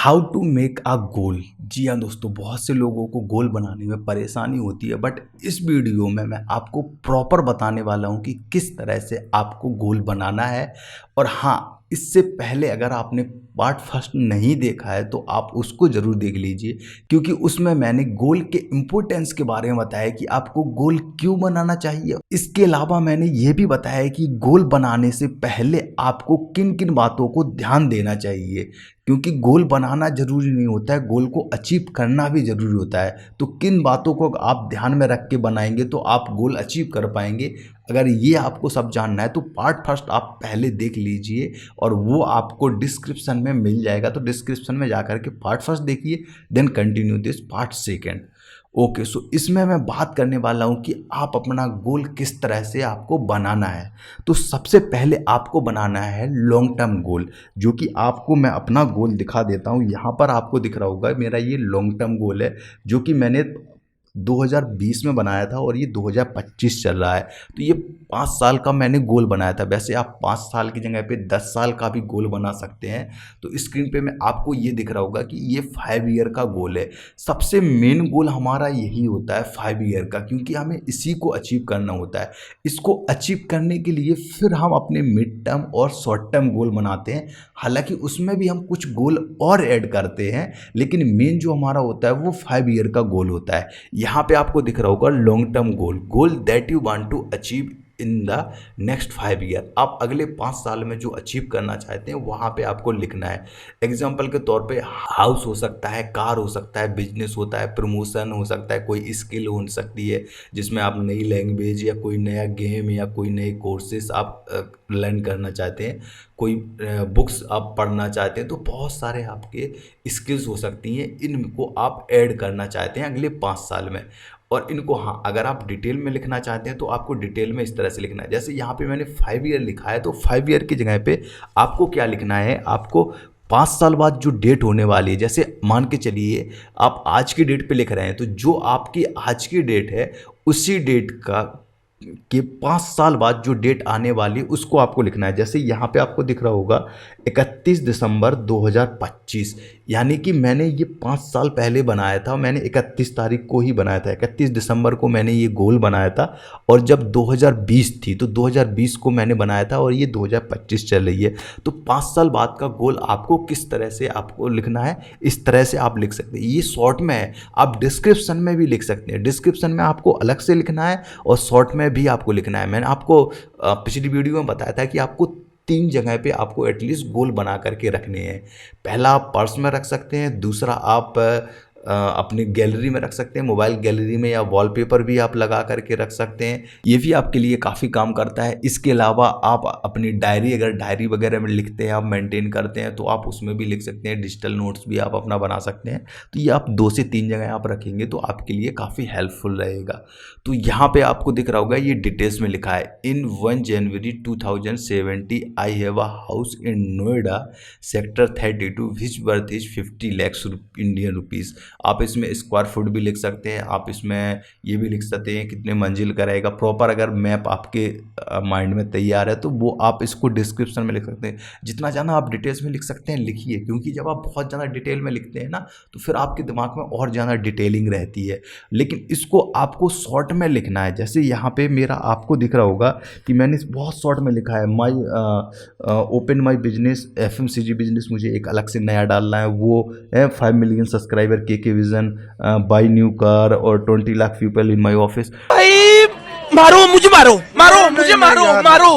How to make a गोल। जी हाँ दोस्तों, बहुत से लोगों को गोल बनाने में परेशानी होती है, बट इस वीडियो में मैं आपको प्रॉपर बताने वाला हूँ कि किस तरह से आपको गोल बनाना है। और हाँ, इससे पहले अगर आपने पार्ट फर्स्ट नहीं देखा है तो आप उसको ज़रूर देख लीजिए, क्योंकि उसमें मैंने गोल के इम्पोर्टेंस के बारे में बताया कि आपको गोल क्यों बनाना चाहिए। इसके अलावा मैंने ये भी बताया कि गोल बनाने से पहले आपको किन किन बातों को ध्यान देना चाहिए, क्योंकि गोल बनाना जरूरी नहीं होता है, गोल को अचीव करना भी जरूरी होता है। तो किन बातों को आप ध्यान में रख के बनाएंगे तो आप गोल अचीव कर पाएंगे। अगर ये आपको सब जानना है तो पार्ट फर्स्ट आप पहले देख लीजिए, और वो आपको डिस्क्रिप्शन में मिल जाएगा। तो डिस्क्रिप्शन में जाकर के पार्ट फर्स्ट देखिए, then continue this part second. Okay, so इसमें मैं बात करने वाला हूँ कि आप अपना गोल किस तरह से आपको बनाना है। तो सबसे पहले आपको बनाना है लॉन्ग टर्म गोल, जो कि आपको मैं अपना गोल दिखा देता हूँ। यहाँ पर आपको दिख रहा होगा मेरा ये लॉन्ग टर्म गोल है, जो कि मैंने 2020 में बनाया था और ये 2025 चल रहा है। तो ये 5 साल का मैंने गोल बनाया था। वैसे आप 5 साल की जगह पे 10 साल का भी गोल बना सकते हैं। तो स्क्रीन पे में आपको ये दिख रहा होगा कि ये 5 ईयर का गोल है। सबसे मेन गोल हमारा यही होता है 5 ईयर का, क्योंकि हमें इसी को अचीव करना होता है। इसको अचीव करने के लिए फिर हम अपने मिड टर्म और शॉर्ट टर्म गोल बनाते हैं। हालांकि उसमें भी हम कुछ गोल और ऐड करते हैं, लेकिन मेन जो हमारा होता है वो 5 ईयर का गोल होता है। यहाँ पे आपको दिख रहा होगा long term goal, goal that you want to achieve in the next 5 year. आप अगले 5 साल में जो अचीव करना चाहते हैं वहाँ पे आपको लिखना है। एग्जाम्पल के तौर पे हाउस हो सकता है, कार हो सकता है, बिजनेस होता है, प्रमोशन हो सकता है, कोई स्किल हो सकती है जिसमें आप नई लैंग्वेज या कोई नया गेम या कोई नए कोर्सेस आप लर्न करना चाहते हैं, कोई बुक्स आप पढ़ना चाहते हैं। तो बहुत सारे आपके स्किल्स हो सकती हैं, इनको आप ऐड करना चाहते हैं अगले 5 साल में। और इनको हाँ, अगर आप डिटेल में लिखना चाहते हैं तो आपको डिटेल में इस तरह से लिखना है। जैसे यहाँ पे मैंने 5 ईयर लिखा है, तो 5 ईयर की जगह पे आपको क्या लिखना है, आपको 5 साल बाद जो डेट होने वाली है, जैसे मान के चलिए आप आज की डेट पे लिख रहे हैं, तो जो आपकी आज की डेट है उसी डेट का कि 5 साल बाद जो डेट आने वाली उसको आपको लिखना है। जैसे यहाँ पे आपको दिख रहा होगा 31 दिसंबर 2025, यानी कि मैंने ये 5 साल पहले बनाया था। मैंने 31 तारीख को ही बनाया था, 31 दिसंबर को मैंने ये गोल बनाया था। और जब 2020 थी तो 2020 को मैंने बनाया था, और ये 2025 चल रही है। तो 5 साल बाद का गोल आपको किस तरह से आपको लिखना है, इस तरह से आप लिख सकते हैं। ये शॉर्ट में है, आप डिस्क्रिप्शन में भी लिख सकते हैं। डिस्क्रिप्शन में आपको अलग से लिखना है और शॉर्ट में भी आपको लिखना है। मैंने आपको पिछली वीडियो में बताया था कि आपको 3 जगह पे आपको एटलीस्ट गोल बना करके रखने हैं। पहला आप पर्स में रख सकते हैं, दूसरा आप अपनी गैलरी में रख सकते हैं, मोबाइल गैलरी में, या वॉलपेपर भी आप लगा करके रख सकते हैं। ये भी आपके लिए काफ़ी काम करता है। इसके अलावा आप अपनी डायरी, अगर डायरी वगैरह में लिखते हैं, आप मेंटेन करते हैं, तो आप उसमें भी लिख सकते हैं। डिजिटल नोट्स भी आप अपना बना सकते हैं। तो ये आप 2 से 3 जगह आप रखेंगे तो आपके लिए काफ़ी हेल्पफुल रहेगा। तो यहाँ पे आपको दिख रहा होगा ये डिटेल्स में लिखा है, इन 1 जनवरी 2070 I have a house in Noida sector 32 which worth is 50 lakhs Indian rupees. आप इसमें स्क्वायर फुट भी लिख सकते हैं, आप इसमें ये भी लिख सकते हैं कितने मंजिल का रहेगा। प्रॉपर अगर मैप आपके माइंड में तैयार है तो वो आप इसको डिस्क्रिप्शन में लिख सकते हैं। जितना ज़्यादा आप डिटेल्स में लिख सकते हैं लिखिए, क्योंकि जब आप बहुत ज़्यादा डिटेल में लिखते हैं ना तो फिर आपके दिमाग में और ज़्यादा डिटेलिंग रहती है। लेकिन इसको आपको शॉर्ट में लिखना है। जैसे यहाँ पे मेरा आपको दिख रहा होगा कि मैंने बहुत शॉर्ट में लिखा है, माई open my business, FMCG business मुझे एक अलग से नया डालना है, वो 5 मिलियन सब्सक्राइबर के विजन, बाई न्यू कार, और 20 lakh people in my office. मारो मुझे, मारो मारो मुझे, मारो मारो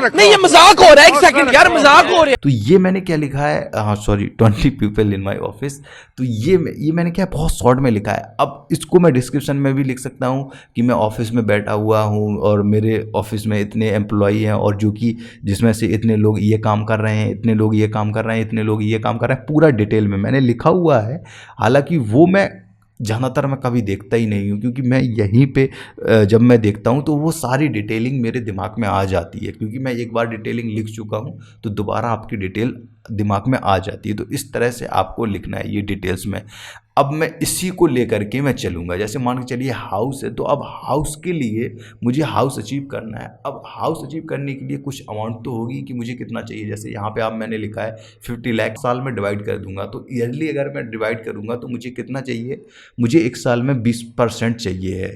नहीं, ये मजाक हो रहा है। एक सेकंड यार, मजाक हो रहा है। तो ये मैंने क्या लिखा है, हाँ sorry, 20 people in my office. तो ये मैंने क्या बहुत शॉर्ट में लिखा है। अब इसको मैं डिस्क्रिप्शन में भी लिख सकता हूँ कि मैं ऑफिस में बैठा हुआ हूँ और मेरे ऑफिस में इतने एम्प्लॉई हैं, और जो कि जिसमें से इतने लोग ये काम कर रहे हैं, इतने लोग ये काम कर रहे हैं, इतने लोग ये काम कर रहे हैं। पूरा डिटेल में मैंने लिखा हुआ है। हालांकि वो मैं ज़्यादातर मैं कभी देखता ही नहीं हूँ, क्योंकि मैं यहीं पे जब मैं देखता हूँ तो वो सारी डिटेलिंग मेरे दिमाग में आ जाती है, क्योंकि मैं एक बार डिटेलिंग लिख चुका हूँ तो दोबारा आपकी डिटेल दिमाग में आ जाती है। तो इस तरह से आपको लिखना है ये डिटेल्स में। अब मैं इसी को लेकर के मैं चलूँगा। जैसे मान के चलिए हाउस है, तो अब हाउस के लिए मुझे हाउस अचीव करना है। अब हाउस अचीव करने के लिए कुछ अमाउंट तो होगी कि मुझे कितना चाहिए। जैसे यहाँ पे आप मैंने लिखा है 50 लाख, साल में डिवाइड कर दूंगा। तो ईयरली अगर मैं डिवाइड करूँगा तो मुझे कितना चाहिए, मुझे एक साल में 20% चाहिए है,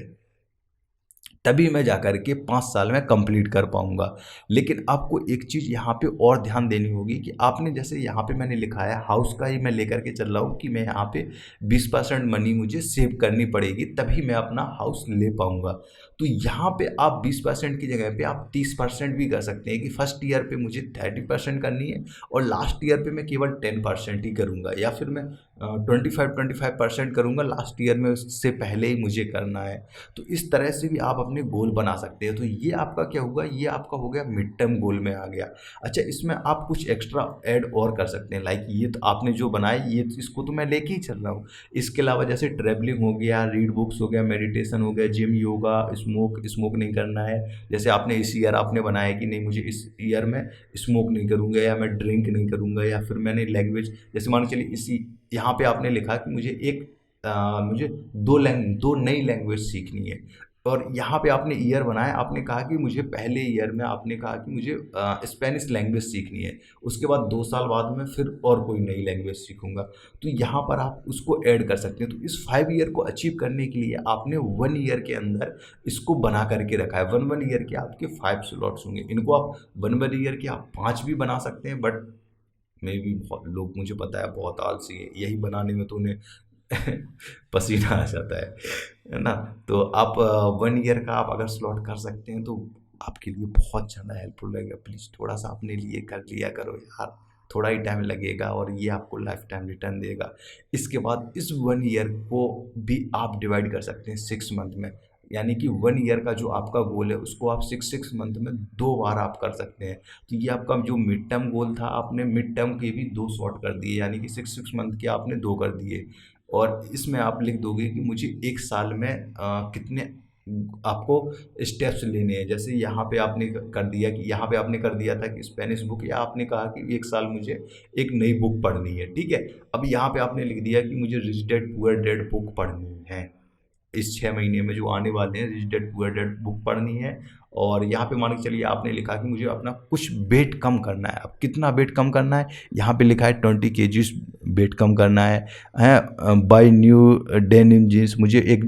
तभी मैं जाकर के 5 साल में कंप्लीट कर पाऊंगा। लेकिन आपको एक चीज़ यहाँ पे और ध्यान देनी होगी कि आपने जैसे यहाँ पे मैंने लिखा है हाउस का ही मैं लेकर के चल रहा हूँ कि मैं यहाँ पे 20% मनी मुझे सेव करनी पड़ेगी, तभी मैं अपना हाउस ले पाऊंगा। तो यहाँ पे आप 20% की जगह पे आप 30% भी कर सकते हैं कि फर्स्ट ईयर पे मुझे 30% करनी है और लास्ट ईयर पे मैं केवल 10% ही करूँगा, या फिर मैं 25% करूँगा लास्ट ईयर में, उससे पहले ही मुझे करना है। तो इस तरह से भी आप अपने गोल बना सकते हैं। तो ये आपका क्या होगा, ये आपका हो गया मिड टर्म गोल में आ गया। अच्छा, इसमें आप कुछ एक्स्ट्रा ऐड और कर सकते हैं, लाइक ये तो आपने जो बनाया ये इसको तो मैं लेके ही चल रहा हूँ। इसके अलावा जैसे ट्रैवलिंग हो गया, रीड बुक्स हो गया, मेडिटेशन हो गया, जिम, योगा, स्मोक नहीं करना है। जैसे आपने इस ईयर आपने बनाया कि नहीं मुझे इस ईयर में स्मोक नहीं करूँगा या मैं ड्रिंक नहीं करूँगा, या फिर मैंने लैंग्वेज जैसे मान के चलिए इसी यहाँ पे आपने लिखा कि मुझे दो नई लैंग्वेज सीखनी है। और यहाँ पे आपने ईयर बनाया, आपने कहा कि मुझे पहले ईयर में आपने कहा कि मुझे स्पेनिश लैंग्वेज सीखनी है, उसके बाद 2 साल बाद में फिर और कोई नई लैंग्वेज सीखूंगा। तो यहाँ पर आप उसको ऐड कर सकते हैं। तो इस 5 ईयर को अचीव करने के लिए आपने 1 ईयर के अंदर इसको बना करके रखा है। 1 ईयर के आपके 5 स्लॉट्स होंगे। इनको आप 1 ईयर के आप 5 भी बना सकते हैं, बट मे भी बहुत लोग, मुझे पता है, बहुत आलसी है, यही बनाने में तो उन्हें पसीना आ जाता है ना। तो आप 1 ईयर का आप अगर स्लॉट कर सकते हैं तो आपके लिए बहुत ज़्यादा हेल्पफुल रहेगा। प्लीज़ थोड़ा सा अपने लिए कर लिया करो यार, थोड़ा ही टाइम लगेगा और ये आपको लाइफ टाइम रिटर्न देगा। इसके बाद इस 1 ईयर को भी आप डिवाइड कर सकते हैं 6 मंथ में, यानी कि 1 ईयर का जो आपका गोल है उसको आप 6 मंथ में 2 बार आप कर सकते हैं। तो ये आपका जो मिड टर्म गोल था, आपने मिड टर्म के भी 2 शॉर्ट कर दिए, यानी कि 6 मंथ के आपने 2 कर दिए। और इसमें आप लिख दोगे कि मुझे एक साल में कितने आपको स्टेप्स लेने हैं। जैसे यहाँ पे आपने कर दिया कि यहाँ पे आपने कर दिया था कि स्पेनिश बुक, या आपने कहा कि एक साल मुझे एक नई बुक पढ़नी है, ठीक है। अब यहाँ पे आपने लिख दिया कि मुझे rich dad poor dad book पढ़नी है, इस 6 महीने में जो आने वाले हैं rich dad poor dad book पढ़नी है। और यहाँ पे मान के चलिए आपने लिखा कि मुझे अपना कुछ वेट कम करना है। अब कितना वेट कम करना है, यहाँ पे लिखा है 20 kg वेट कम करना है। बाय न्यू डेनिम जीन्स, मुझे एक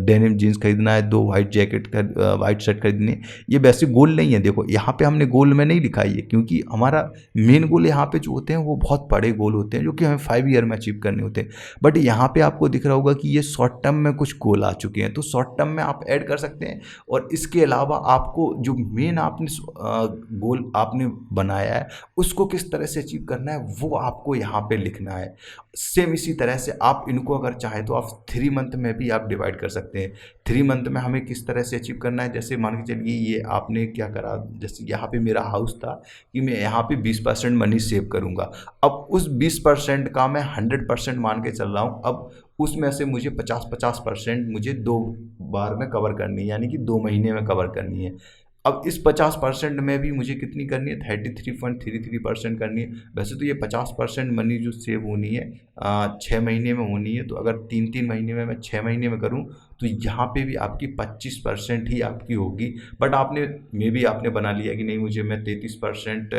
डेनिम जीन्स खरीदना है, 2 वाइट जैकेट वाइट शर्ट खरीदनी है। ये वैसे गोल नहीं है, देखो यहाँ पे हमने गोल में नहीं लिखा है क्योंकि हमारा मेन गोल यहाँ पे जो होते हैं वो बहुत बड़े गोल होते हैं जो कि हमें 5 ईयर में अचीव करने होते हैं। बट यहाँ पे आपको दिख रहा होगा कि ये शॉर्ट टर्म में कुछ गोल आ चुके हैं, तो शॉर्ट टर्म में आप ऐड कर सकते हैं। और इसके अलावा आपको जो मेन आपने गोल आपने बनाया है उसको किस तरह से अचीव करना है वो आपको यहाँ पे लिखना है। सेम इसी तरह से आप इनको अगर चाहें तो आप 3 मंथ में भी आप डिवाइड कर सकते हैं। 3 मंथ में हमें किस तरह से अचीव करना है, जैसे मान के चलिए ये आपने क्या करा, जैसे यहाँ पे मेरा हाउस था कि मैं यहाँ पे 20% मनी सेव करूँगा। अब उस 20% का मैं 100% मान के चल रहा हूँ। अब उसमें से मुझे 50% मुझे 2 बार में कवर करनी है, यानी कि 2 महीने में कवर करनी है। अब इस 50% में भी मुझे कितनी करनी है, 33.33% करनी है। वैसे तो ये 50% मनी जो सेव होनी है 6 महीने में होनी है, तो अगर 3-3 महीने में मैं 6 महीने में करूँ तो यहाँ पे भी आपकी 25% ही आपकी होगी। बट आपने बना लिया कि नहीं मुझे मैं 33%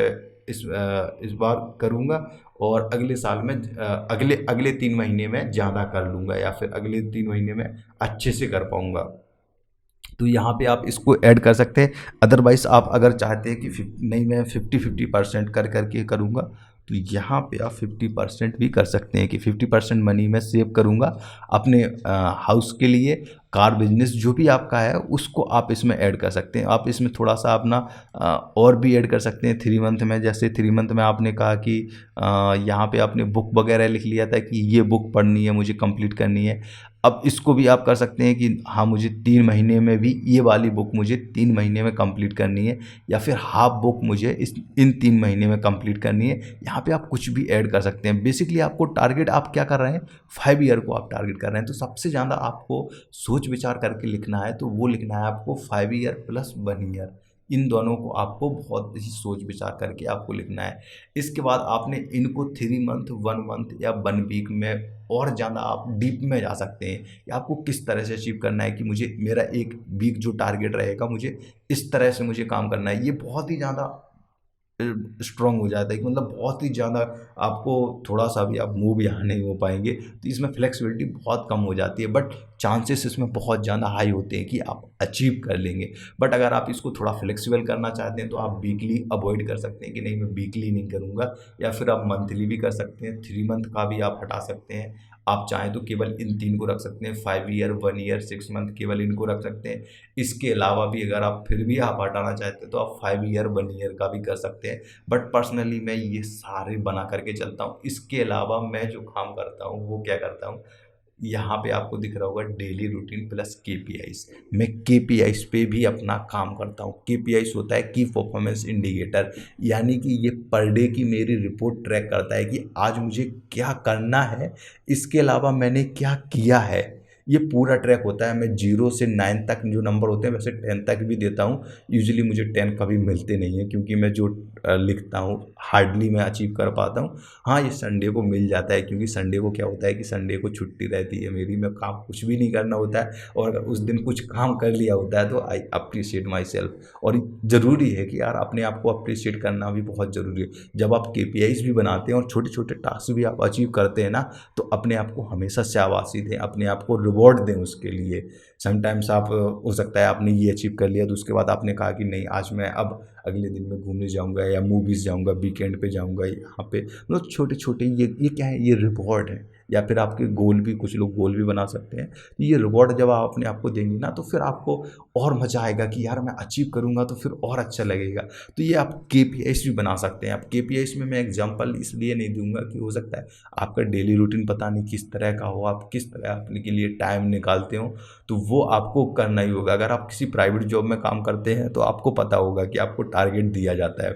इस बार करूँगा और अगले साल में अगले 3 महीने में ज़्यादा कर लूँगा, या फिर अगले 3 महीने में अच्छे से कर पाऊँगा। तो यहाँ पे आप इसको ऐड कर सकते हैं। अदरवाइज़ आप अगर चाहते हैं कि नहीं मैं 50-50% कर करके करूँगा, तो यहाँ पे आप 50% भी कर सकते हैं कि 50% मनी मैं सेव करूँगा अपने हाउस के लिए। कार बिजनेस जो भी आपका है उसको आप इसमें ऐड कर सकते हैं। आप इसमें थोड़ा सा अपना और भी ऐड कर सकते हैं 3 मंथ में। जैसे 3 मंथ में आपने कहा कि यहाँ पे आपने बुक वगैरह लिख लिया था कि ये बुक पढ़नी है, मुझे कंप्लीट करनी है। अब इसको भी आप कर सकते हैं कि हाँ मुझे 3 महीने में भी ये वाली बुक मुझे 3 महीने में कंप्लीट करनी है, या फिर हाफ बुक मुझे इन 3 महीने में कंप्लीट करनी है। यहाँ पे आप कुछ भी ऐड कर सकते हैं। बेसिकली आपको टारगेट आप क्या कर रहे हैं, 5 ईयर को आप टारगेट कर रहे हैं। तो सबसे ज़्यादा आपको सोच विचार करके लिखना है, तो वो लिखना है आपको 5 ईयर प्लस 1 ईयर। इन दोनों को आपको बहुत ही सोच विचार करके आपको लिखना है। इसके बाद आपने इनको 3 मंथ, 1 मंथ या 1 वीक में और ज़्यादा आप डीप में जा सकते हैं कि आपको किस तरह से अचीव करना है कि मुझे मेरा 1 वीक जो टारगेट रहेगा मुझे इस तरह से मुझे काम करना है। ये बहुत ही ज़्यादा स्ट्रांग हो जाता है कि मतलब बहुत ही ज़्यादा आपको थोड़ा सा भी आप मूव यहाँ नहीं हो पाएंगे, तो इसमें फ्लेक्सिबिलिटी बहुत कम हो जाती है, बट चांसेस इसमें बहुत ज़्यादा हाई होते हैं कि आप अचीव कर लेंगे। बट अगर आप इसको थोड़ा फ्लेक्सिबल करना चाहते हैं तो आप वीकली अवॉइड कर सकते हैं कि नहीं मैं वीकली नहीं करूँगा, या फिर आप मंथली भी कर सकते हैं, 3 मंथ का भी आप हटा सकते हैं। आप चाहें तो केवल इन 3 को रख सकते हैं, 5 ईयर, 1 ईयर, 6 मंथ, केवल इनको रख सकते हैं। इसके अलावा भी अगर आप फिर भी आप हटाना चाहते हैं तो आप 5 ईयर, 1 ईयर का भी कर सकते हैं। बट पर्सनली मैं ये सारे बना करके चलता हूँ। इसके अलावा मैं जो काम करता हूँ वो क्या करता हूँ, यहाँ पे आपको दिख रहा होगा डेली रूटीन प्लस केपीआईस। मैं केपीआईस पे भी अपना काम करता हूँ। केपीआईस होता है की परफॉर्मेंस इंडिकेटर, यानी कि ये पर डे की मेरी रिपोर्ट ट्रैक करता है कि आज मुझे क्या करना है, इसके अलावा मैंने क्या किया है, ये पूरा ट्रैक होता है। मैं 0 से 9 तक जो नंबर होते हैं, वैसे 10 तक भी देता हूँ। यूजुअली मुझे 10 कभी मिलते नहीं है क्योंकि मैं जो लिखता हूँ हार्डली मैं अचीव कर पाता हूँ। हाँ, ये संडे को मिल जाता है क्योंकि संडे को क्या होता है कि संडे को छुट्टी रहती है मेरी, मैं काम कुछ भी नहीं करना होता है, और अगर उस दिन कुछ काम कर लिया होता है तो आई अप्रिशिएट माई सेल्फ। और ज़रूरी है कि यार अपने आप को अप्रिशिएट करना भी बहुत ज़रूरी है। जब आप केपीआईज भी बनाते हैं और छोटे छोटे टास्क भी आप अचीव करते हैं ना, तो अपने आप को हमेशा शाबाशी दें, अपने आप को रिवॉर्ड दें उसके लिए। समटाइम्स आप हो सकता है आपने ये अचीव कर लिया तो उसके बाद आपने कहा कि नहीं आज मैं अब अगले दिन में घूमने जाऊंगा या मूवीज़ जाऊंगा, वीकेंड पे जाऊंगा यहाँ पे, मतलब छोटे छोटे ये क्या है, ये रिवॉर्ड है। या फिर आपके गोल भी, कुछ लोग गोल भी बना सकते हैं। ये रिवॉर्ड जब आप अपने आप को देंगे ना तो फिर आपको और मज़ा आएगा कि यार मैं अचीव करूँगा तो फिर और अच्छा लगेगा। तो ये आप केपीआईस भी बना सकते हैं। आप केपीआईस में मैं एग्जांपल इसलिए नहीं दूंगा कि हो सकता है आपका डेली रूटीन पता नहीं किस तरह का हो, आप किस तरह अपने के लिए टाइम निकालते हो, तो वो आपको करना ही होगा। अगर आप किसी प्राइवेट जॉब में काम करते हैं तो आपको पता होगा कि आपको टारगेट दिया जाता है।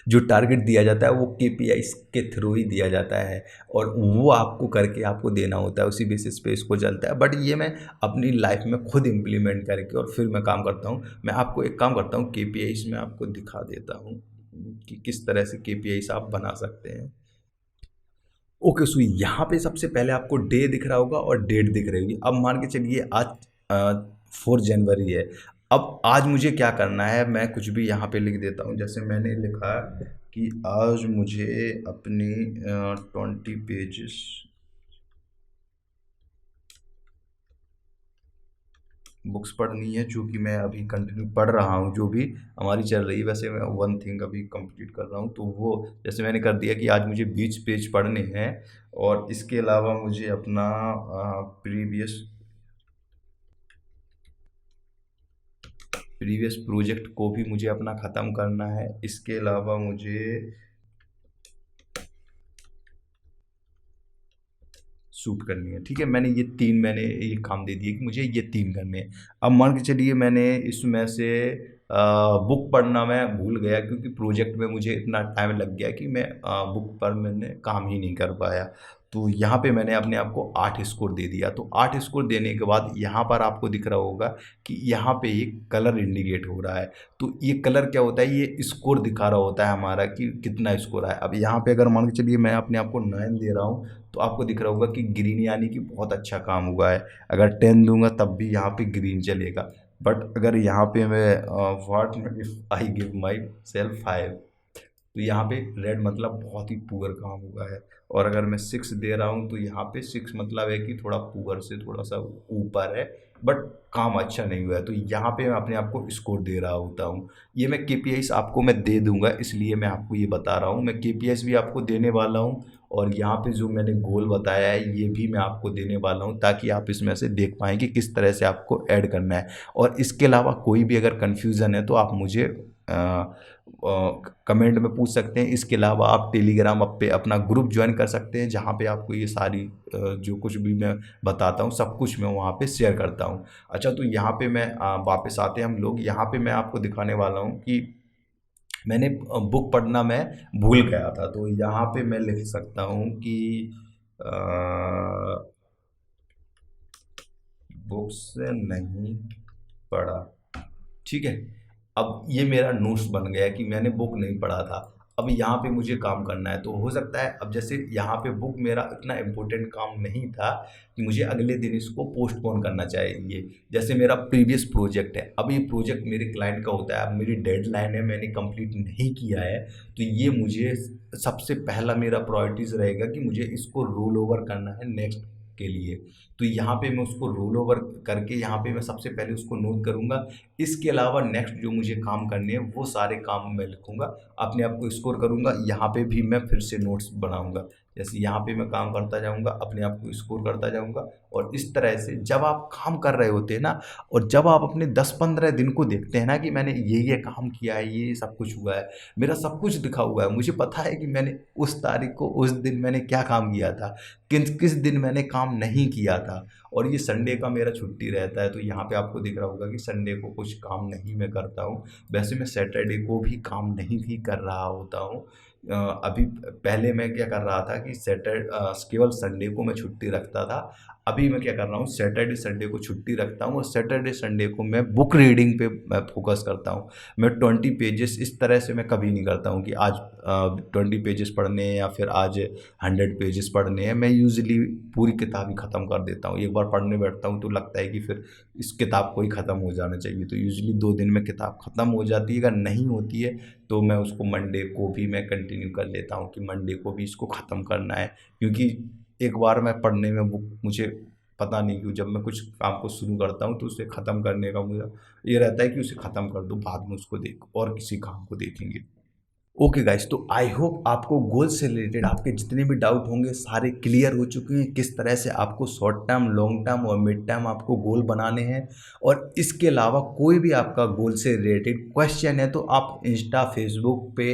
जो टारगेट दिया जाता है वो केपीआईस के थ्रू ही दिया जाता है, और वो आपको करके आपको देना होता है, उसी बेसिस पे इसको चलता है। बट ये मैं अपनी लाइफ में खुद इम्प्लीमेंट करके और फिर मैं काम करता हूँ। मैं आपको एक काम करता हूँ, केपीआईस में आपको दिखा देता हूँ कि किस तरह से केपीआईस आप बना सकते हैं। ओके, सो यहाँ पे सबसे पहले आपको डे दिख रहा होगा और डेट दिख रही होगी। अब मान के चलिए आज 4 जनवरी है। अब आज मुझे क्या करना है, मैं कुछ भी यहाँ पे लिख देता हूँ। जैसे मैंने लिखा कि आज मुझे अपनी 20 पेजेस बुक्स पढ़नी है, चूँकि मैं अभी कंटिन्यू पढ़ रहा हूँ, जो भी हमारी चल रही है। वैसे मैं वन थिंग अभी कंप्लीट कर रहा हूँ, तो वो जैसे मैंने कर दिया कि आज मुझे 20 पेज पढ़ने हैं, और इसके अलावा मुझे अपना प्रीवियस प्रीवियस प्रोजेक्ट को भी मुझे अपना ख़त्म करना है। इसके अलावा मुझे शूट करनी है। ठीक है, मैंने ये काम दे दिए कि मुझे ये 3 करने हैं। अब मान के चलिए मैंने इसमें से बुक पढ़ना मैं भूल गया क्योंकि प्रोजेक्ट में मुझे इतना टाइम लग गया कि मैं बुक पर मैंने काम ही नहीं कर पाया। तो यहाँ पे मैंने अपने आप को 8 स्कोर दे दिया। तो 8 स्कोर देने के बाद यहाँ पर आपको दिख रहा होगा कि यहाँ पे एक कलर इंडिकेट हो रहा है। तो ये कलर क्या होता है, ये स्कोर दिखा रहा होता है हमारा कि कितना स्कोर है। अब यहाँ पे अगर मान के चलिए मैं अपने आप को 9 दे रहा हूँ, तो आपको दिख रहा होगा कि ग्रीन, यानी कि बहुत अच्छा काम हुआ है। अगर 10 दूंगा तब भी यहाँ पे ग्रीन चलेगा। बट अगर यहाँ पे मैं what if I give my self 5, तो यहाँ पे रेड मतलब बहुत ही पुअर काम हुआ है। और अगर मैं 6 दे रहा हूँ तो यहाँ पे 6 मतलब है कि थोड़ा पुअर से थोड़ा सा ऊपर है, बट काम अच्छा नहीं हुआ है। तो यहाँ पे मैं अपने आप को स्कोर दे रहा होता हूँ। ये मैं केपीआईस आपको मैं दे दूंगा, इसलिए मैं आपको ये बता रहा हूँ। मैं केपीआईस भी आपको देने वाला हूँ, और यहाँ पे जो मैंने गोल बताया है ये भी मैं आपको देने वाला हूँ, ताकि आप इसमें से देख पाएँ कि किस तरह से आपको ऐड करना है। और इसके अलावा कोई भी अगर कन्फ्यूज़न है तो आप मुझे कमेंट में पूछ सकते हैं। इसके अलावा आप टेलीग्राम पे अपना ग्रुप ज्वाइन कर सकते हैं, जहाँ पे आपको ये सारी जो कुछ भी मैं बताता हूँ सब कुछ मैं वहाँ पे शेयर करता हूँ। अच्छा, तो यहाँ पे मैं वापस आते हैं हम लोग। यहाँ पे मैं आपको दिखाने वाला हूँ कि मैंने बुक पढ़ना मैं भूल गया था। तो यहाँ पे मैं लिख सकता हूँ कि बुक से नहीं पढ़ा। ठीक है, अब ये मेरा नोट्स बन गया कि मैंने बुक नहीं पढ़ा था, अब यहाँ पे मुझे काम करना है। तो हो सकता है अब जैसे यहाँ पे बुक मेरा इतना इम्पोर्टेंट काम नहीं था कि मुझे अगले दिन इसको पोस्टपोन करना चाहिए। जैसे मेरा प्रीवियस प्रोजेक्ट है, अब ये प्रोजेक्ट मेरे क्लाइंट का होता है, अब मेरी डेडलाइन है, मैंने कंप्लीट नहीं किया है, तो ये मुझे सबसे पहला मेरा प्रायोरिटीज़ रहेगा कि मुझे इसको रोल ओवर करना है नेक्स्ट के लिए। तो यहाँ पे मैं उसको रोल ओवर करके यहाँ पे मैं सबसे पहले उसको नोट करूँगा। इसके अलावा नेक्स्ट जो मुझे काम करने हैं वो सारे काम मैं लिखूँगा, अपने आप को स्कोर करूँगा। यहाँ पे भी मैं फिर से नोट्स बनाऊँगा, जैसे यहाँ पे मैं काम करता जाऊँगा, अपने आप को स्कोर करता जाऊँगा। और इस तरह से जब आप काम कर रहे होते हैं ना, और जब आप अपने 10-15 दिन को देखते हैं ना कि मैंने ये काम किया है, ये सब कुछ हुआ है, मेरा सब कुछ लिखा हुआ है, मुझे पता है कि मैंने उस तारीख को उस दिन मैंने क्या काम किया था, किस किस दिन मैंने काम नहीं किया था। और ये संडे का मेरा छुट्टी रहता है, तो यहाँ पे आपको दिख रहा होगा कि संडे को कुछ काम नहीं मैं करता हूँ। वैसे मैं सैटरडे को भी काम नहीं भी कर रहा होता हूँ। अभी पहले मैं क्या कर रहा था कि केवल संडे को मैं छुट्टी रखता था। अभी मैं क्या कर रहा हूँ, सैटरडे संडे को छुट्टी रखता हूँ और सैटरडे संडे को मैं बुक रीडिंग पे मैं फोकस करता हूँ। मैं 20 पेजेस इस तरह से मैं कभी नहीं करता हूँ कि आज 20 पेजेस पढ़ने हैं या फिर आज 100 पेजेस पढ़ने हैं। मैं यूजुअली पूरी किताब ही ख़त्म कर देता हूँ। एक बार पढ़ने बैठता हूँ तो लगता है कि फिर इस किताब को ही ख़त्म हो जाना चाहिए, तो यूजुअली 2 दिन में किताब ख़त्म हो जाती है। अगर नहीं होती है तो मैं उसको मंडे को भी मैं कंटिन्यू कर लेता हूँ कि मंडे को भी इसको ख़त्म करना है। क्योंकि एक बार मैं पढ़ने में बुक मुझे पता नहीं क्यों जब मैं कुछ काम को शुरू करता हूँ तो उसे ख़त्म करने का मुझे ये रहता है कि उसे ख़त्म कर दो, बाद में उसको देख और किसी काम को देखेंगे। ओके गाइस, तो आई होप आपको गोल से रिलेटेड आपके जितने भी डाउट होंगे सारे क्लियर हो चुके हैं, किस तरह से आपको शॉर्ट टर्म, लॉन्ग टर्म और मिड टर्म आपको गोल बनाने हैं। और इसके अलावा कोई भी आपका गोल से रिलेटेड क्वेश्चन है तो आप इंस्टा, फेसबुक पे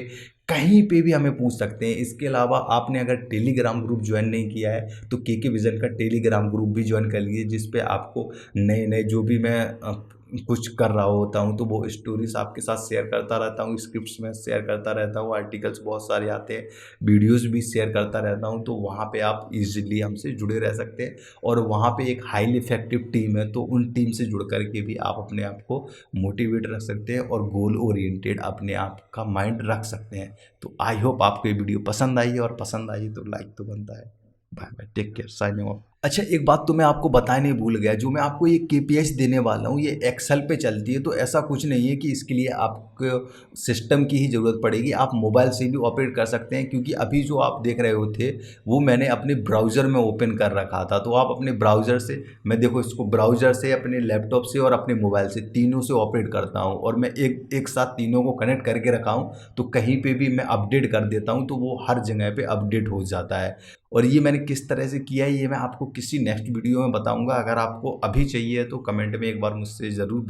कहीं पे भी हमें पूछ सकते हैं। इसके अलावा आपने अगर टेलीग्राम ग्रुप ज्वाइन नहीं किया है तो के विज़न का टेलीग्राम ग्रुप भी ज्वाइन कर लीजिए, जिस पे आपको नए नए जो भी मैं कुछ कर रहा होता हूँ तो वो स्टोरीज आपके साथ शेयर करता रहता हूँ, स्क्रिप्ट्स में शेयर करता रहता हूँ, आर्टिकल्स बहुत सारे आते हैं, वीडियोस भी शेयर करता रहता हूँ। तो वहाँ पे आप इजीली हमसे जुड़े रह सकते हैं और वहाँ पे एक हाईली इफेक्टिव टीम है, तो उन टीम से जुड़ करके भी आप अपने आप को मोटिवेट रख सकते हैं और गोल ओरिएंटेड अपने आप का माइंड रख सकते हैं। तो आई होप आपको ये वीडियो पसंद आई है, और पसंद आई तो लाइक तो बनता है। Bye bye, take care, signing off. अच्छा, एक बात तो मैं आपको बताने नहीं भूल गया, जो मैं आपको ये केपीएस देने वाला हूँ ये एक्सेल पे चलती है, तो ऐसा कुछ नहीं है कि इसके लिए आपको सिस्टम की ही ज़रूरत पड़ेगी, आप मोबाइल से भी ऑपरेट कर सकते हैं। क्योंकि अभी जो आप देख रहे हो थे वो मैंने अपने ब्राउज़र में ओपन कर रखा था, तो आप अपने ब्राउज़र से, मैं देखो इसको ब्राउज़र से, अपने लैपटॉप से और अपने मोबाइल से, तीनों से ऑपरेट करता हूँ। और मैं एक साथ तीनों को कनेक्ट करके रखा हूँ, तो कहीं पे भी मैं अपडेट कर देता हूँ तो वो हर जगह पे अपडेट हो जाता है। और ये मैंने किस तरह से किया है ये मैं आपको किसी नेक्स्ट वीडियो में बताऊंगा। अगर आपको अभी चाहिए तो कमेंट में एक बार मुझसे ज़रूर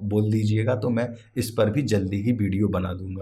बोल दीजिएगा, तो मैं इस पर भी जल्दी ही वीडियो बना दूंगा।